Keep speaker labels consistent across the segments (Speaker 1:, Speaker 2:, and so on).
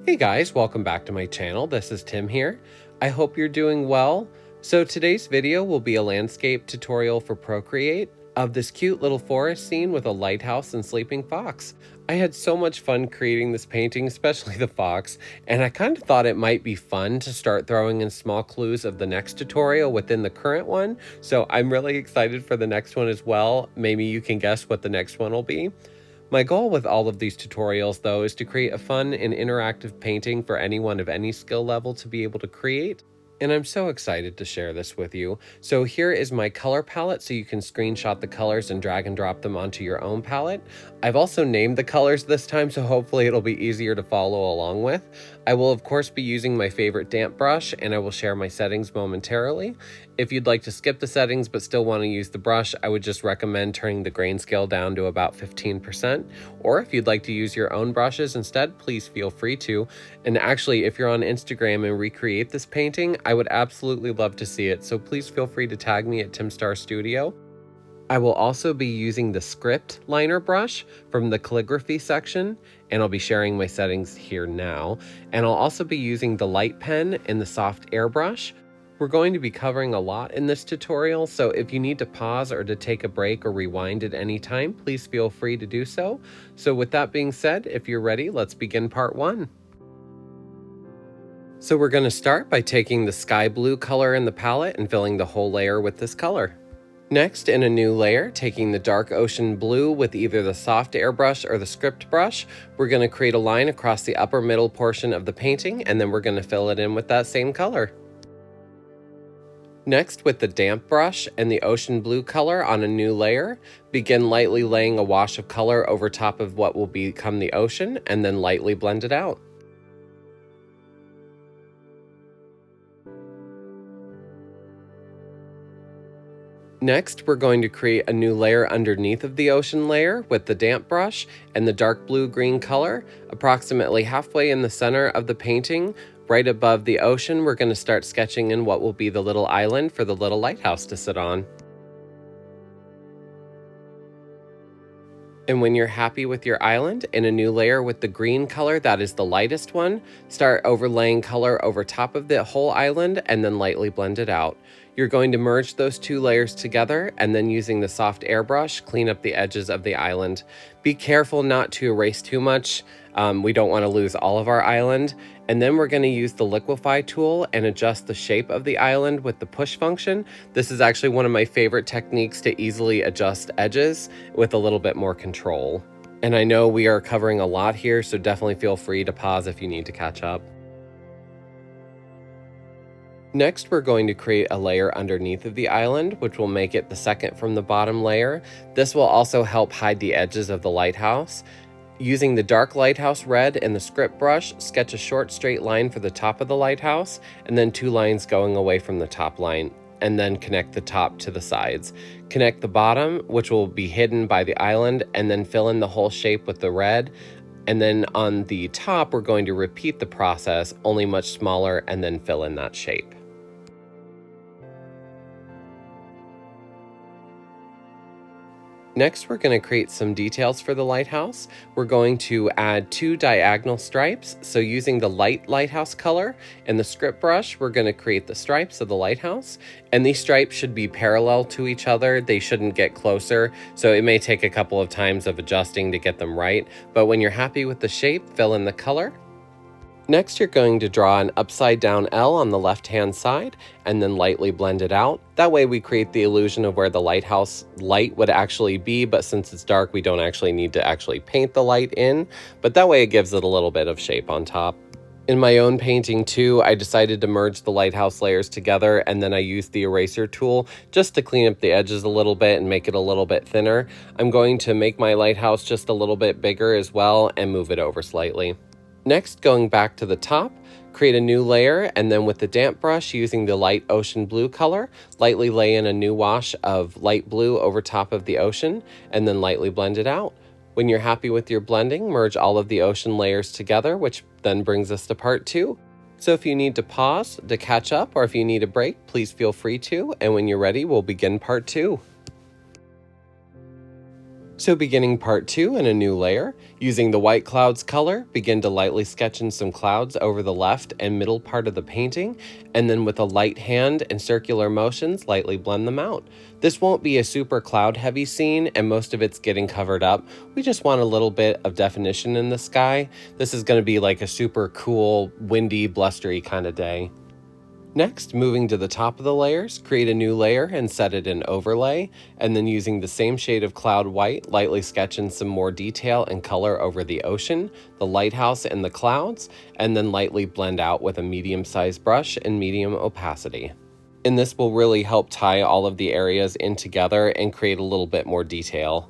Speaker 1: Hey guys, welcome back to my channel. This is Tim here. I hope you're doing well. So today's video will be a landscape tutorial for Procreate of this cute little forest scene with a lighthouse and sleeping fox. I had so much fun creating this painting, especially the fox, and I kind of thought it might be fun to start throwing in small clues of the next tutorial within the current one. So I'm really excited for the next one as well. Maybe you can guess what the next one will be. My goal with all of these tutorials, though, is to create a fun and interactive painting for anyone of any skill level to be able to create. And I'm so excited to share this with you. So here is my color palette so you can screenshot the colors and drag and drop them onto your own palette. I've also named the colors this time, so hopefully it'll be easier to follow along with. I will of course be using my favorite damp brush, and I will share my settings momentarily. If you'd like to skip the settings but still want to use the brush, I would just recommend turning the grain scale down to about 15%. Or if you'd like to use your own brushes instead, please feel free to. And actually, if you're on Instagram and recreate this painting, I would absolutely love to see it, so please feel free to tag me at Timstar Studio. I will also be using the script liner brush from the calligraphy section, and I'll be sharing my settings here now. And I'll also be using the light pen and the soft airbrush. We're going to be covering a lot in this tutorial, so if you need to pause or to take a break or rewind at any time, please feel free to do so. So with that being said, if you're ready, let's begin part one. So we're going to start by taking the sky blue color in the palette and filling the whole layer with this color. Next, in a new layer, taking the dark ocean blue with either the soft airbrush or the script brush, we're going to create a line across the upper middle portion of the painting, and then we're going to fill it in with that same color. Next, with the damp brush and the ocean blue color on a new layer, begin lightly laying a wash of color over top of what will become the ocean, and then lightly blend it out. Next, we're going to create a new layer underneath of the ocean layer with the damp brush and the dark blue-green color. Approximately halfway in the center of the painting, right above the ocean, we're going to start sketching in what will be the little island for the little lighthouse to sit on. And when you're happy with your island, in a new layer with the green color, that is the lightest one, start overlaying color over top of the whole island and then lightly blend it out. You're going to merge those two layers together and then using the soft airbrush, clean up the edges of the island. Be careful not to erase too much. We don't want to lose all of our island. And then we're going to use the liquefy tool and adjust the shape of the island with the push function. This is actually one of my favorite techniques to easily adjust edges with a little bit more control. And I know we are covering a lot here, so definitely feel free to pause if you need to catch up. Next, we're going to create a layer underneath of the island, which will make it the second from the bottom layer. This will also help hide the edges of the lighthouse. Using the dark lighthouse red and the script brush, sketch a short straight line for the top of the lighthouse, and then two lines going away from the top line, and then connect the top to the sides. Connect the bottom, which will be hidden by the island, and then fill in the whole shape with the red. And then on the top, we're going to repeat the process, only much smaller, and then fill in that shape. Next, we're going to create some details for the lighthouse. We're going to add two diagonal stripes. So using the light lighthouse color and the script brush, we're going to create the stripes of the lighthouse. And these stripes should be parallel to each other. They shouldn't get closer. So it may take a couple of times of adjusting to get them right. But when you're happy with the shape, fill in the color. Next, you're going to draw an upside down L on the left-hand side and then lightly blend it out. That way we create the illusion of where the lighthouse light would actually be, but since it's dark, we don't actually need to actually paint the light in, but that way it gives it a little bit of shape on top. In my own painting too, I decided to merge the lighthouse layers together, and then I used the eraser tool just to clean up the edges a little bit and make it a little bit thinner. I'm going to make my lighthouse just a little bit bigger as well and move it over slightly. Next, going back to the top, create a new layer, and then with the damp brush using the light ocean blue color, lightly lay in a new wash of light blue over top of the ocean, and then lightly blend it out. When you're happy with your blending, merge all of the ocean layers together, which then brings us to part two. So if you need to pause to catch up, or if you need a break, please feel free to, and when you're ready, we'll begin part two. So beginning part 2 in a new layer, using the white clouds color, begin to lightly sketch in some clouds over the left and middle part of the painting, and then with a light hand and circular motions, lightly blend them out. This won't be a super cloud heavy scene and most of it's getting covered up. We just want a little bit of definition in the sky. This is going to be like a super cool, windy, blustery kind of day. Next, moving to the top of the layers, create a new layer and set it in overlay, and then using the same shade of cloud white, lightly sketch in some more detail and color over the ocean, the lighthouse, and the clouds, and then lightly blend out with a medium-sized brush and medium opacity. And this will really help tie all of the areas in together and create a little bit more detail.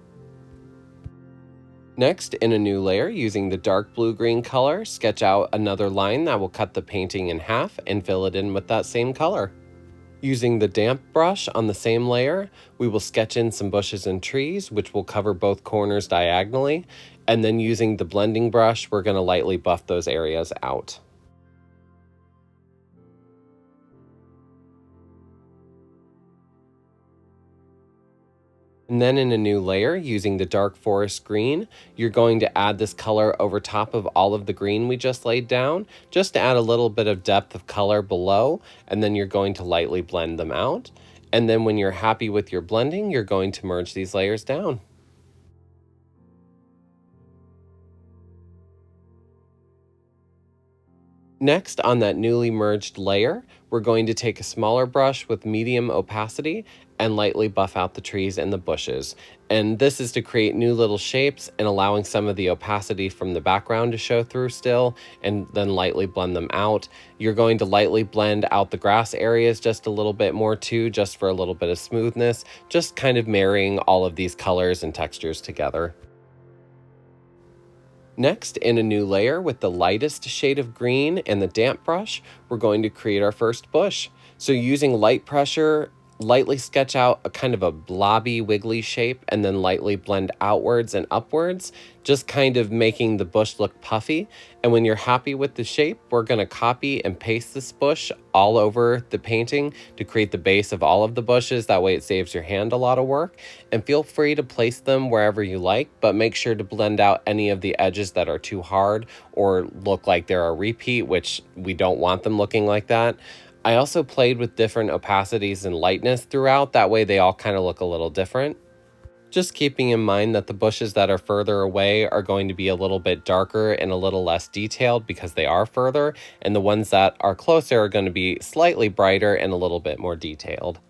Speaker 1: Next, in a new layer, using the dark blue-green color, sketch out another line that will cut the painting in half and fill it in with that same color. Using the damp brush on the same layer, we will sketch in some bushes and trees, which will cover both corners diagonally, and then using the blending brush, we're going to lightly buff those areas out. And then in a new layer, using the dark forest green, you're going to add this color over top of all of the green we just laid down, just to add a little bit of depth of color below, and then you're going to lightly blend them out. And then when you're happy with your blending, you're going to merge these layers down. Next, on that newly merged layer, we're going to take a smaller brush with medium opacity and lightly buff out the trees and the bushes. And this is to create new little shapes and allowing some of the opacity from the background to show through still, and then lightly blend them out. You're going to lightly blend out the grass areas just a little bit more too, just for a little bit of smoothness, just kind of marrying all of these colors and textures together. Next, in a new layer with the lightest shade of green and the damp brush, we're going to create our first bush. So using light pressure, lightly sketch out a kind of a blobby, wiggly shape and then lightly blend outwards and upwards, just kind of making the bush look puffy. And when you're happy with the shape, we're going to copy and paste this bush all over the painting to create the base of all of the bushes. That way it saves your hand a lot of work. And feel free to place them wherever you like, but make sure to blend out any of the edges that are too hard or look like they're a repeat, which we don't want them looking like that. I also played with different opacities and lightness throughout. That way they all kind of look a little different. Just keeping in mind that the bushes that are further away are going to be a little bit darker and a little less detailed because they are further, and the ones that are closer are going to be slightly brighter and a little bit more detailed.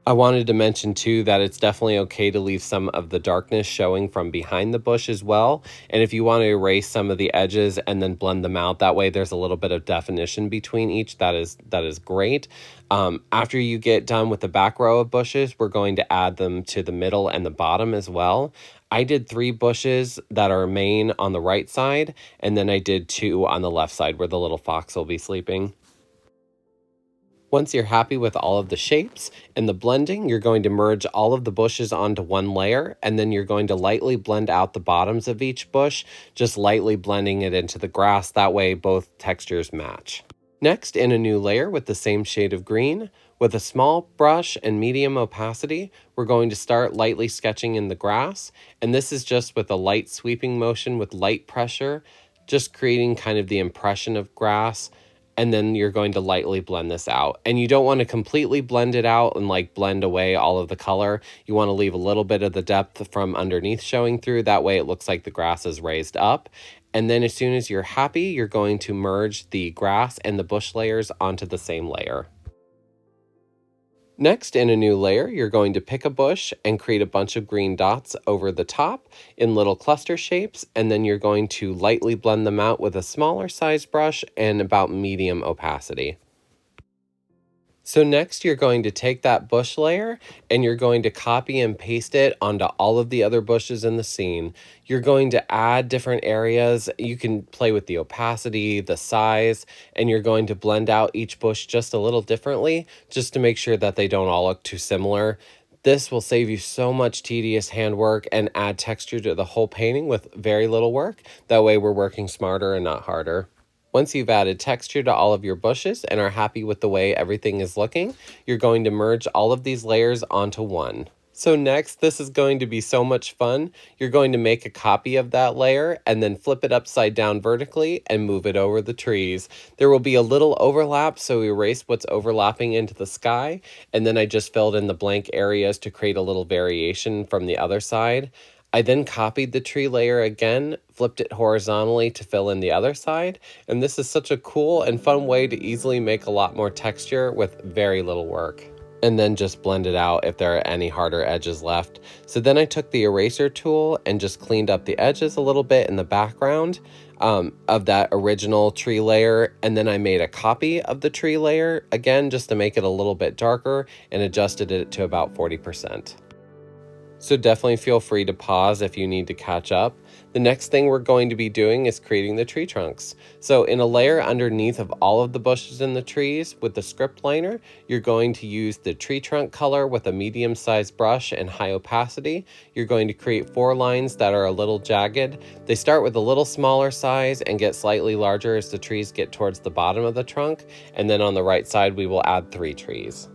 Speaker 1: I wanted to mention too that it's definitely okay to leave some of the darkness showing from behind the bush as well. And if you want to erase some of the edges and then blend them out, that way there's a little bit of definition between each. That is great. After you get done with the back row of bushes, we're going to add them to the middle and the bottom as well. I did 3 bushes that are main on the right side, and then I did 2 on the left side where the little fox will be sleeping. Once you're happy with all of the shapes and the blending, you're going to merge all of the bushes onto one layer, and then you're going to lightly blend out the bottoms of each bush, just lightly blending it into the grass. That way both textures match. Next, in a new layer with the same shade of green, with a small brush and medium opacity, we're going to start lightly sketching in the grass. And this is just with a light sweeping motion with light pressure, just creating kind of the impression of grass. And then you're going to lightly blend this out. And you don't want to completely blend it out and like blend away all of the color. You want to leave a little bit of the depth from underneath showing through. That way it looks like the grass is raised up. And then as soon as you're happy, you're going to merge the grass and the bush layers onto the same layer. Next, in a new layer, you're going to pick a bush and create a bunch of green dots over the top in little cluster shapes, and then you're going to lightly blend them out with a smaller size brush and about medium opacity. So next you're going to take that bush layer and you're going to copy and paste it onto all of the other bushes in the scene. You're going to add different areas. You can play with the opacity, the size, and you're going to blend out each bush just a little differently, just to make sure that they don't all look too similar. This will save you so much tedious handwork and add texture to the whole painting with very little work. That way we're working smarter and not harder. Once you've added texture to all of your bushes and are happy with the way everything is looking, you're going to merge all of these layers onto one. So next, this is going to be so much fun. You're going to make a copy of that layer and then flip it upside down vertically and move it over the trees. There will be a little overlap, so we erase what's overlapping into the sky, and then I just filled in the blank areas to create a little variation from the other side. I then copied the tree layer again, flipped it horizontally to fill in the other side, and this is such a cool and fun way to easily make a lot more texture with very little work. And then just blend it out if there are any harder edges left. So then I took the eraser tool and just cleaned up the edges a little bit in the background of that original tree layer, and then I made a copy of the tree layer again just to make it a little bit darker and adjusted it to about 40%. So definitely feel free to pause if you need to catch up. The next thing we're going to be doing is creating the tree trunks. So in a layer underneath of all of the bushes in the trees with the script liner, you're going to use the tree trunk color with a medium-sized brush and high opacity. You're going to create 4 lines that are a little jagged. They start with a little smaller size and get slightly larger as the trees get towards the bottom of the trunk. And then on the right side, we will add 3 trees.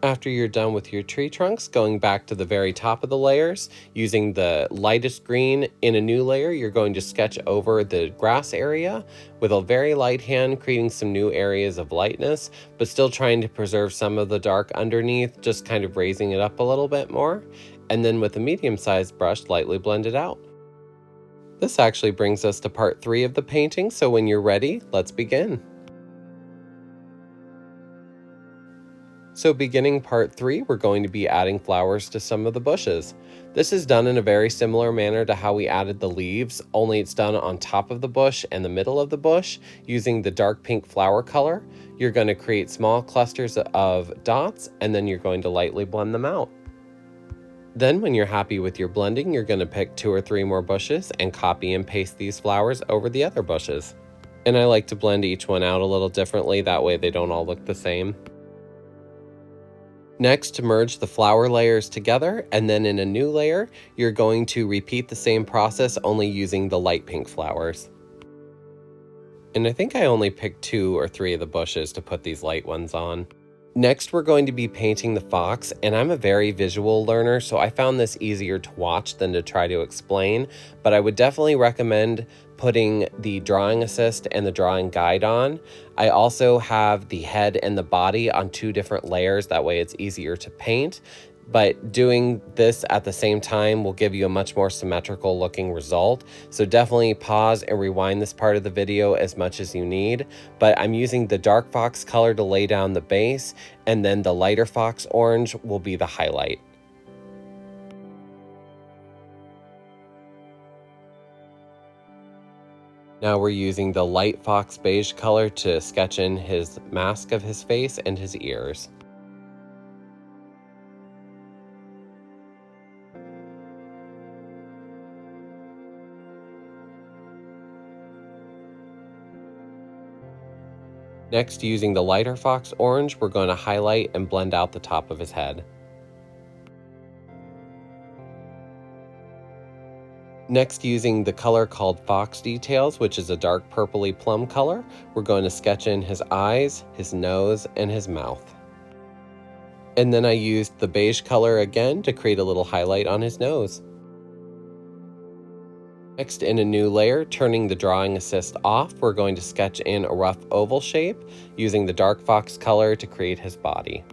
Speaker 1: After you're done with your tree trunks, going back to the very top of the layers, using the lightest green in a new layer, you're going to sketch over the grass area with a very light hand, creating some new areas of lightness, but still trying to preserve some of the dark underneath, just kind of raising it up a little bit more. And then with a medium-sized brush, lightly blend it out. This actually brings us to part 3 of the painting, so when you're ready, let's begin. So beginning part 3, we're going to be adding flowers to some of the bushes. This is done in a very similar manner to how we added the leaves, only it's done on top of the bush and the middle of the bush using the dark pink flower color. You're going to create small clusters of dots, and then you're going to lightly blend them out. Then when you're happy with your blending, you're going to pick 2 or 3 more bushes and copy and paste these flowers over the other bushes. And I like to blend each one out a little differently, that way they don't all look the same. Next, to merge the flower layers together, and then in a new layer, you're going to repeat the same process, only using the light pink flowers. And I think I only picked 2 or 3 of the bushes to put these light ones on. Next, we're going to be painting the fox, and I'm a very visual learner, so I found this easier to watch than to try to explain, but I would definitely recommend putting the drawing assist and the drawing guide on. I also have the head and the body on 2 different layers, that way it's easier to paint. But doing this at the same time will give you a much more symmetrical looking result. So definitely pause and rewind this part of the video as much as you need. But I'm using the dark fox color to lay down the base, and then the lighter fox orange will be the highlight. Now we're using the light fox beige color to sketch in his mask of his face and his ears. Next, using the lighter fox orange, we're going to highlight and blend out the top of his head. Next, using the color called Fox Details, which is a dark purpley plum color, we're going to sketch in his eyes, his nose, and his mouth. And then I used the beige color again to create a little highlight on his nose. Next, in a new layer, turning the drawing assist off, we're going to sketch in a rough oval shape using the dark fox color to create his body.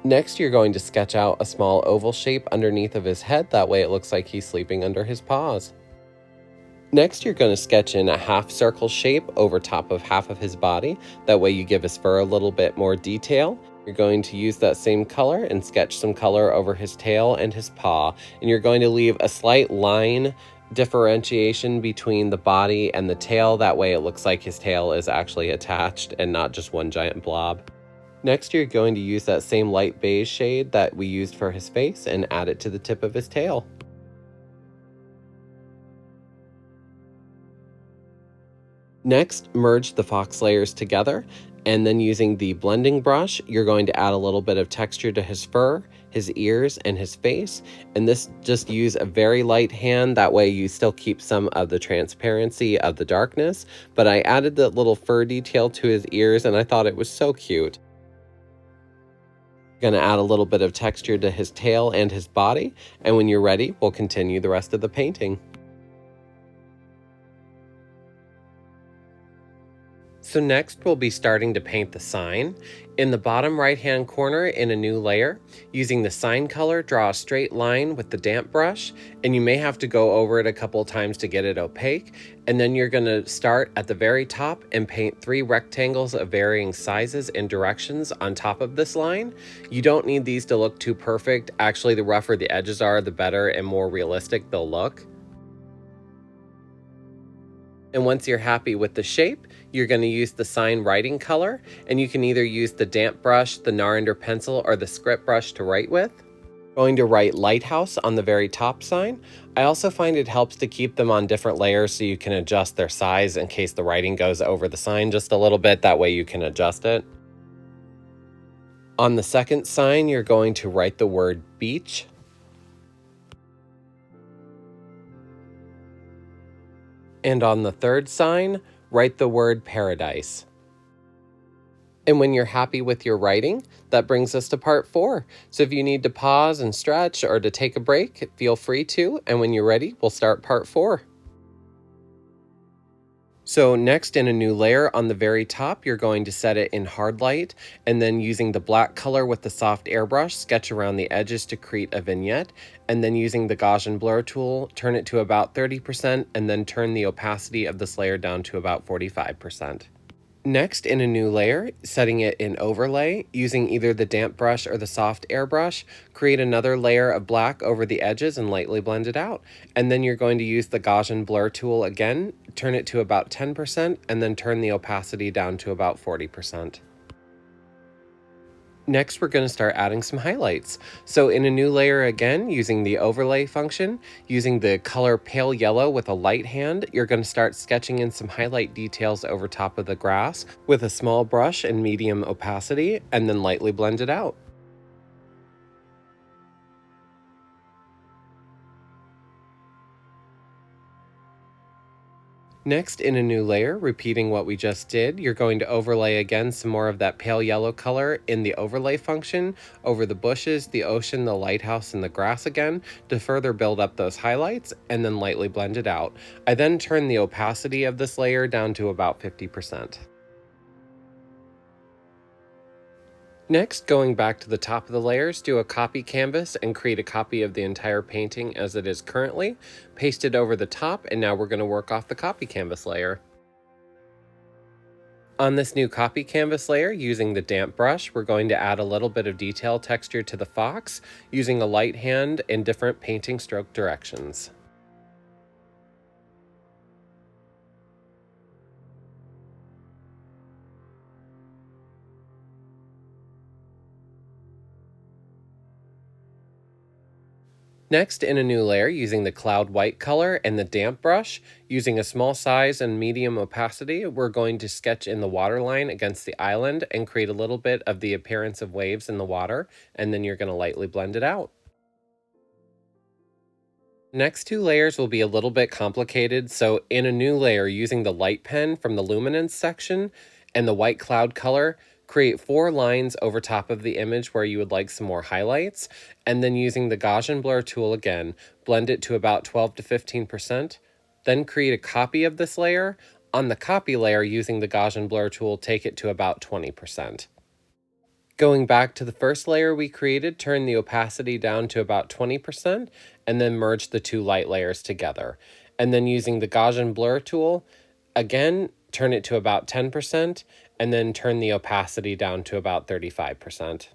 Speaker 1: Next, you're going to sketch out a small oval shape underneath of his head, that way it looks like he's sleeping under his paws. Next, you're going to sketch in a half circle shape over top of half of his body. That way you give his fur a little bit more detail. You're going to use that same color and sketch some color over his tail and his paw. And you're going to leave a slight line differentiation between the body and the tail. That way it looks like his tail is actually attached and not just one giant blob. Next, you're going to use that same light beige shade that we used for his face and add it to the tip of his tail. Next, merge the fox layers together, and then using the blending brush, you're going to add a little bit of texture to his fur, his ears, and his face. And this, just use a very light hand, that way you still keep some of the transparency of the darkness. But I added the little fur detail to his ears, and I thought it was so cute. Going to add a little bit of texture to his tail and his body, and when you're ready, we'll continue the rest of the painting. So next we'll be starting to paint the sign. In the bottom right hand corner in a new layer, using the sign color, draw a straight line with the damp brush, and you may have to go over it a couple times to get it opaque. And then you're going to start at the very top and paint 3 rectangles of varying sizes and directions on top of this line. You don't need these to look too perfect. Actually, the rougher the edges are, the better and more realistic they'll look. And once you're happy with the shape, you're going to use the sign writing color, and you can either use the damp brush, the Narender pencil, or the script brush to write with. Going to write lighthouse on the very top sign. I also find it helps to keep them on different layers so you can adjust their size in case the writing goes over the sign just a little bit. That way you can adjust it. On the second sign, you're going to write the word beach. And on the third sign, write the word paradise. And when you're happy with your writing, that brings us to part 4. So if you need to pause and stretch or to take a break, feel free to. And when you're ready, we'll start part 4. So next, in a new layer on the very top, you're going to set it in hard light, and then using the black color with the soft airbrush, sketch around the edges to create a vignette, and then using the Gaussian blur tool, turn it to about 30%, and then turn the opacity of this layer down to about 45%. Next, in a new layer, setting it in overlay, using either the damp brush or the soft airbrush, create another layer of black over the edges and lightly blend it out. And then you're going to use the Gaussian blur tool again, turn it to about 10%, and then turn the opacity down to about 40%. Next, we're going to start adding some highlights. So in a new layer again, using the overlay function, using the color pale yellow with a light hand, you're going to start sketching in some highlight details over top of the grass with a small brush and medium opacity, and then lightly blend it out. Next, in a new layer, repeating what we just did, you're going to overlay again some more of that pale yellow color in the overlay function over the bushes, the ocean, the lighthouse, and the grass again to further build up those highlights, and then lightly blend it out. I then turn the opacity of this layer down to about 50%. Next, going back to the top of the layers, do a copy canvas and create a copy of the entire painting as it is currently. Paste it over the top, and now we're going to work off the copy canvas layer. On this new copy canvas layer, using the damp brush, we're going to add a little bit of detail texture to the fox, using a light hand in different painting stroke directions. Next, in a new layer, using the cloud white color and the damp brush, using a small size and medium opacity, we're going to sketch in the water line against the island and create a little bit of the appearance of waves in the water, and then you're going to lightly blend it out. Next 2 layers will be a little bit complicated, so in a new layer, using the light pen from the luminance section and the white cloud color, create 4 lines over top of the image where you would like some more highlights, and then using the Gaussian blur tool again, blend it to about 12 to 15%, then create a copy of this layer. On the copy layer, using the Gaussian blur tool, take it to about 20%. Going back to the first layer we created, turn the opacity down to about 20%, and then merge the 2 light layers together. And then using the Gaussian blur tool, again, turn it to about 10%, and then turn the opacity down to about 35%.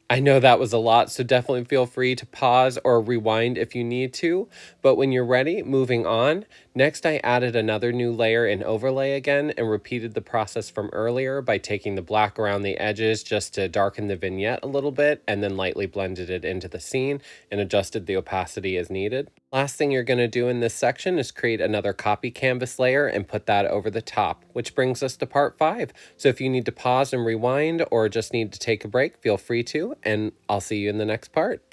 Speaker 1: I know that was a lot, so definitely feel free to pause or rewind if you need to. But when you're ready, moving on, Next, I added another new layer in overlay again and repeated the process from earlier by taking the black around the edges just to darken the vignette a little bit, and then lightly blended it into the scene and adjusted the opacity as needed. Last thing you're going to do in this section is create another copy canvas layer and put that over the top, which brings us to part 5. So if you need to pause and rewind or just need to take a break, feel free to, and I'll see you in the next part.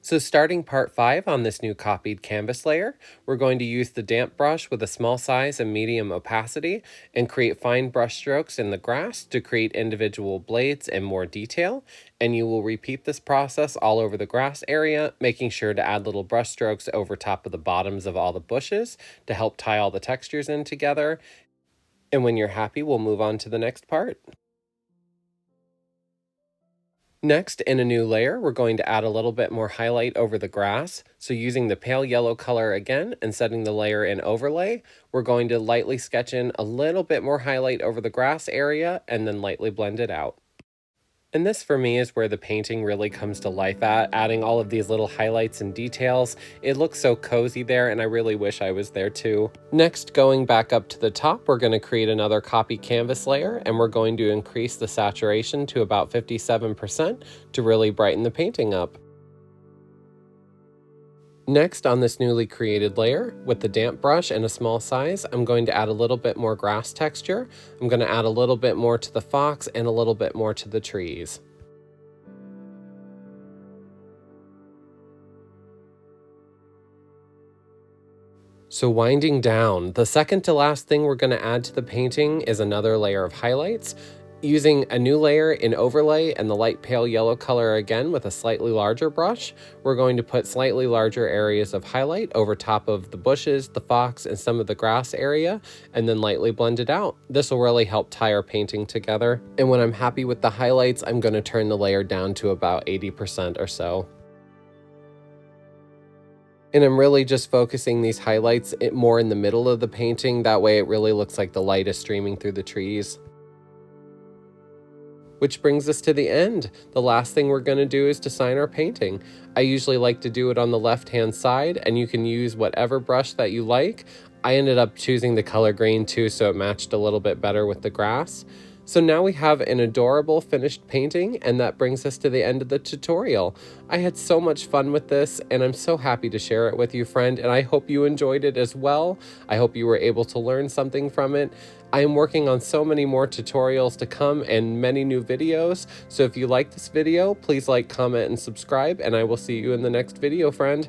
Speaker 1: So starting part 5 on this new copied canvas layer, we're going to use the damp brush with a small size and medium opacity and create fine brush strokes in the grass to create individual blades and more detail. And you will repeat this process all over the grass area, making sure to add little brush strokes over top of the bottoms of all the bushes to help tie all the textures in together. And when you're happy, we'll move on to the next part. Next, in a new layer, we're going to add a little bit more highlight over the grass. So using the pale yellow color again and setting the layer in overlay, we're going to lightly sketch in a little bit more highlight over the grass area and then lightly blend it out. And this for me is where the painting really comes to life at, adding all of these little highlights and details. It looks so cozy there, and I really wish I was there too. Next, going back up to the top, we're going to create another copy canvas layer, and we're going to increase the saturation to about 57% to really brighten the painting up. Next, on this newly created layer, with the damp brush and a small size, I'm going to add a little bit more grass texture. I'm going to add a little bit more to the fox and a little bit more to the trees. So winding down, the second to last thing we're going to add to the painting is another layer of highlights. Using a new layer in overlay and the light pale yellow color again with a slightly larger brush, we're going to put slightly larger areas of highlight over top of the bushes, the fox, and some of the grass area, and then lightly blend it out. This will really help tie our painting together. And when I'm happy with the highlights, I'm going to turn the layer down to about 80% or so. And I'm really just focusing these highlights more in the middle of the painting. That way it really looks like the light is streaming through the trees. Which brings us to the end. The last thing we're going to do is to sign our painting. I usually like to do it on the left-hand side, and you can use whatever brush that you like. I ended up choosing the color green too, so it matched a little bit better with the grass. So now we have an adorable finished painting, and that brings us to the end of the tutorial. I had so much fun with this, and I'm so happy to share it with you, friend, and I hope you enjoyed it as well. I hope you were able to learn something from it. I am working on so many more tutorials to come and many new videos, so if you like this video, please like, comment, and subscribe, and I will see you in the next video, friend.